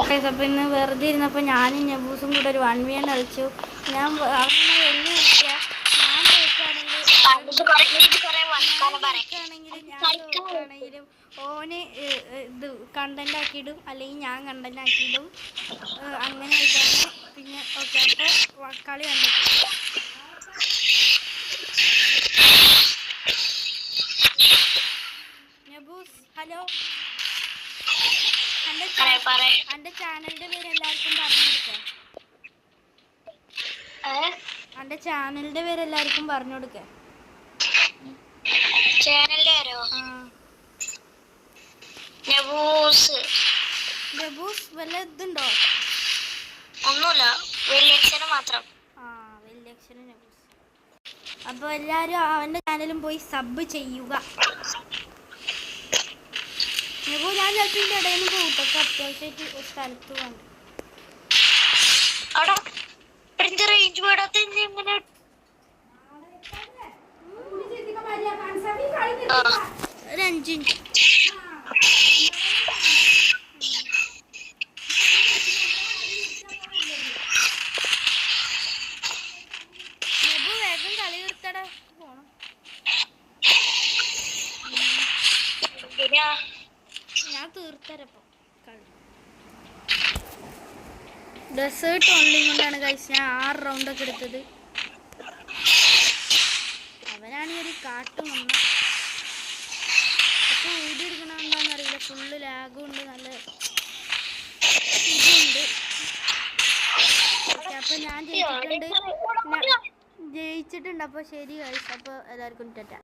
അപ്പം ഇന്ന് വെറുതെ ഇരുന്നപ്പോൾ ഞാനും നബൂസും കൂടെ ഒരു 1v1 കളിച്ചു. ഞാൻ അങ്ങനെ വെല്ലു കളിക്കുക. ഞാൻ തോക്കുകയാണെങ്കിലും ഓന് ഇത് കണ്ടന്റ് ആക്കിയിടും, അല്ലെങ്കിൽ ഞാൻ കണ്ടന്റ് ആക്കിയിടും. അങ്ങനെ ആയിട്ടാണ്. പിന്നെ ഓക്കെ, അപ്പോൾ കളി കണ്ടിട്ട് നബൂസ് ഹലോ, എൻ്റെ ചാനലിൻ്റെ പേര് എല്ലാവർക്കും പറഞ്ഞു കൊടുക്കാം. എൻ്റെ ചാനലിൻ്റെ പേര് എല്ലാവർക്കും പറഞ്ഞു കൊടുക്കാം. നബൂസ് വല്ല ഇതുണ്ടോ? ഒന്നുമില്ല, വലിയക്ഷരം മാത്രം. വലിയക്ഷരം നബൂസ്. അപ്പോൾ എല്ലാവരും അവൻ്റെ ചാനലും പോയി സബ് ചെയ്യുക. നബൂ ഞാൻ ചിലപ്പോൾ ഇതിൻ്റെ ഇടയിൽ നിന്ന് കൂട്ടൊക്കെ അത്യാവശ്യമായിട്ട് ഒരു സ്ഥലത്ത് പോകണം. റേഞ്ച് പോടാത്ത എങ്ങനെ? ഒരു 5 മിനിറ്റ്. നബു വേഗം കളി നിർത്തടാ, പോണം. ഞാൻ തീർത്തരപ്പം കളി. ഡെസേർട്ട് ഓൺലി കൊണ്ടാണ് കഴിച്ച് ഞാൻ 6 റൗണ്ടൊക്കെ എടുത്തത്. അവനാണ് ഒരു കാട്ടും വന്ന. പക്ഷെ വീഡിയോ എടുക്കണമെന്താണെന്നറിയില്ല, ഫുള്ള് ലാഗും ഉണ്ട്, നല്ല ഇതുണ്ട്. അപ്പം ഞാൻ ജയിച്ചിട്ടുണ്ട്. അപ്പോൾ ശരി കഴിച്ചു. അപ്പോൾ എല്ലാവർക്കും ടാറ്റ.